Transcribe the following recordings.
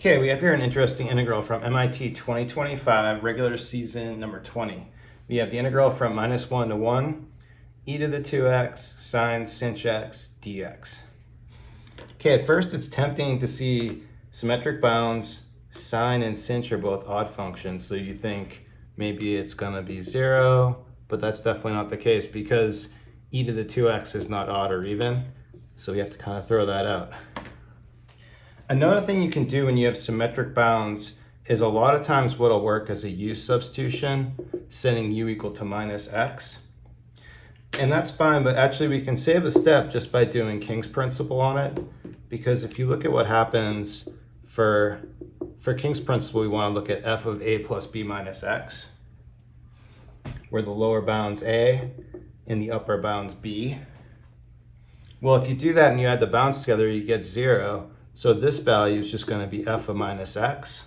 Okay, we have here an interesting integral from MIT 2025, regular season number 20. We have the integral from -1 to 1, e to the 2x, sine sinh x dx. Okay, at first it's tempting to see symmetric bounds, sine and sinh are both odd functions, so you think maybe it's going to be 0, but that's definitely not the case because e to the 2x is not odd or even, so we have to kind of throw that out. Another thing you can do when you have symmetric bounds is a lot of times what'll work is a u substitution, setting u equal to -x. And that's fine, but actually we can save a step just by doing King's principle on it, because if you look at what happens for King's principle, we want to look at f of a plus b minus x, where the lower bound's a and the upper bound's b. Well, if you do that and you add the bounds together, you get 0. So this value is just going to be f of minus x.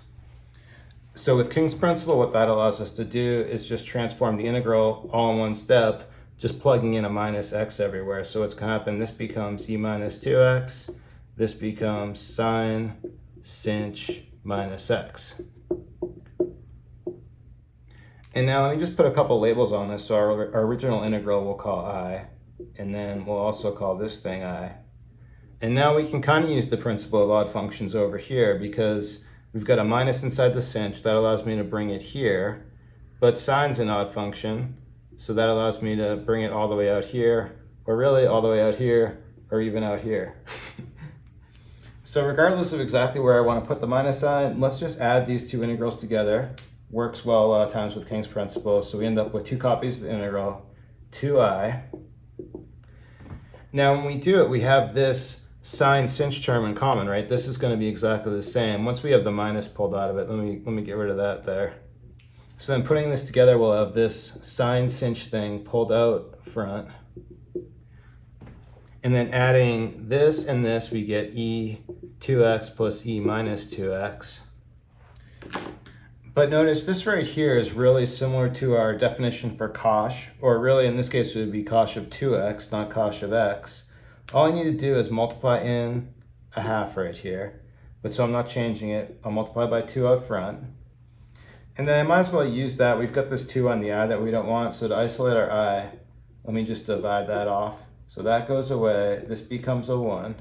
So with King's principle, what that allows us to do is just transform the integral all in one step, just plugging in a minus x everywhere. So what's going to happen, this becomes e minus 2x, this becomes sine sinh minus x. And now let me just put a couple labels on this. So our original integral we'll call I, and then we'll also call this thing I. And now we can kind of use the principle of odd functions over here because we've got a minus inside the sinh. That allows me to bring it here. But sine's an odd function, so that allows me to bring it all the way out here, or really all the way out here, or even out here. So regardless of exactly where I want to put the minus sign, let's just add these two integrals together. Works well a lot of times with King's principle. So we end up with two copies of the integral, 2i. Now when we do it, we have this sine sinh term in common, right? This is going to be exactly the same. Once we have the minus pulled out of it, let me get rid of that there. So then putting this together, we'll have this sine sinh thing pulled out front. And then adding this and this, we get e 2x plus e minus 2x. But notice this right here is really similar to our definition for cosh, or really in this case it would be cosh of 2x, not cosh of x. All I need to do is multiply in a half right here. But so I'm not changing it. I'll multiply by 2 out front. And then I might as well use that. We've got this 2 on the I that we don't want. So to isolate our I, let me just divide that off. So that goes away. This becomes a 1.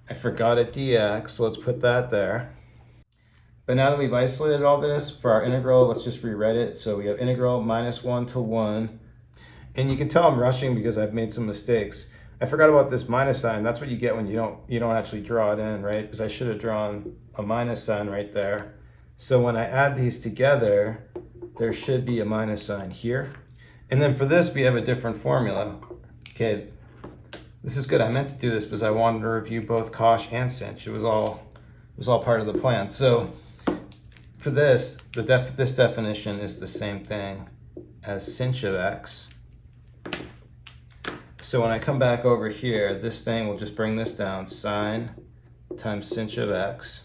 I forgot a dx, so let's put that there. But now that we've isolated all this, for our integral, let's just rewrite it. So we have integral -1 to 1. And you can tell I'm rushing because I've made some mistakes. I forgot about this minus sign. That's what you get when you don't actually draw it in, right? Because I should have drawn a minus sign right there. So when I add these together, there should be a minus sign here. And then for this, we have a different formula. Okay, this is good. I meant to do this because I wanted to review both cosh and sinh. It was all part of the plan. So for this, this definition is the same thing as sinh of x. So when I come back over here, this thing will just bring this down, sine times sinh of x.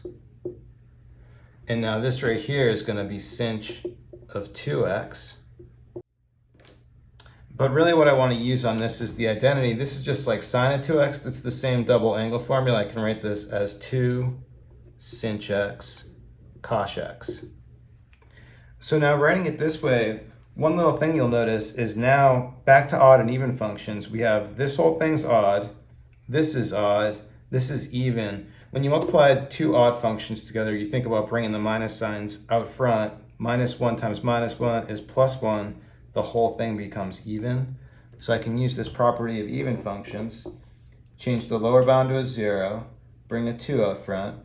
And now this right here is going to be sinh of 2x. But really what I want to use on this is the identity. This is just like sine of 2x. That's the same double angle formula. I can write this as 2 sinh x cosh x. So now writing it this way, one little thing you'll notice is now back to odd and even functions. We have this whole thing's odd, this is odd, this is even. When you multiply two odd functions together, you think about bringing the minus signs out front. -1 times -1 is +1. The whole thing becomes even. So I can use this property of even functions, change the lower bound to a 0, bring a 2 out front.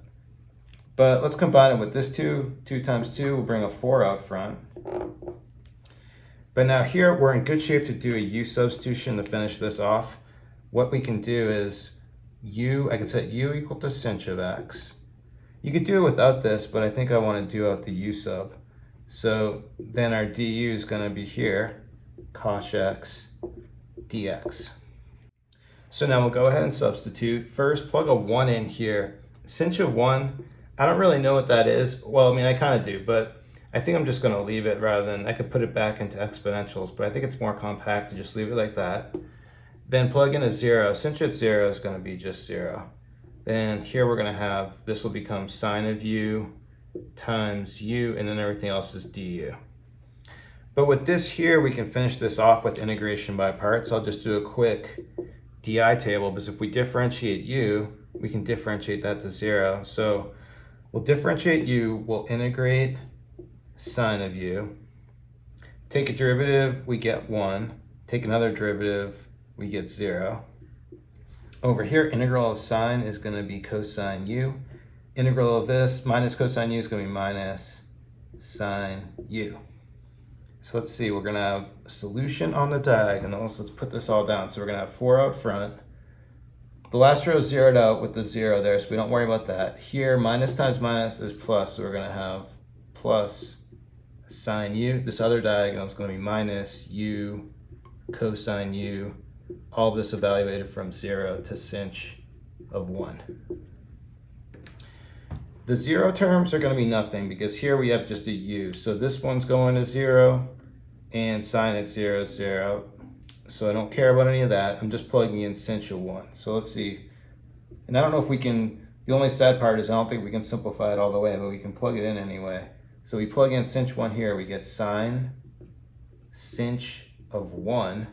But let's combine it with this 2. 2 times 2 will bring a 4 out front. But now here we're in good shape to do a u substitution to finish this off. What we can do is I can set u equal to sinh of x. You could do it without this, but I think I want to do out the u sub. So then our du is going to be here, cosh x dx. So now we'll go ahead and substitute. First, plug a 1 in here. Sinh of 1, I don't really know what that is. Well, I mean, I kind of do, but I think I'm just going to leave it rather than, I could put it back into exponentials, but I think it's more compact to just leave it like that. Then plug in a 0. Sinh at 0 is going to be just 0. Then here we're going to have, this will become sine of u times u, and then everything else is du. But with this here, we can finish this off with integration by parts. I'll just do a quick di table, because if we differentiate u, we can differentiate that to 0. So we'll differentiate u, we'll integrate sine of u. Take a derivative, we get 1. Take another derivative, we get 0. Over here, integral of sine is going to be cosine u. Integral of this minus cosine u is going to be minus sine u. So let's see, we're going to have a solution on the diagonals. Let's put this all down. So we're going to have 4 out front. The last row is zeroed out with the 0 there, so we don't worry about that. Here, minus times minus is plus, so we're going to have plus sine u. This other diagonal is going to be minus u cosine u. All of this evaluated from 0 to sinh of 1. The 0 terms are going to be nothing because here we have just a u. So this one's going to 0 and sine at 0 is 0. So I don't care about any of that. I'm just plugging in sinh of 1. So let's see. And I don't know if we can, the only sad part is I don't think we can simplify it all the way, but we can plug it in anyway. So we plug in sinh 1 here, we get sine sinh of 1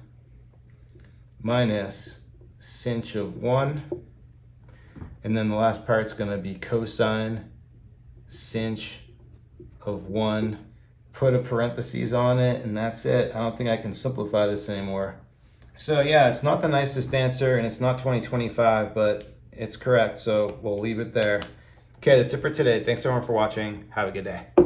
minus sinh of 1, and then the last part's going to be cosine sinh of 1. Put a parentheses on it, and that's it. I don't think I can simplify this anymore. So yeah, it's not the nicest answer, and it's not 2025, but it's correct, so we'll leave it there. Okay, that's it for today. Thanks everyone for watching. Have a good day.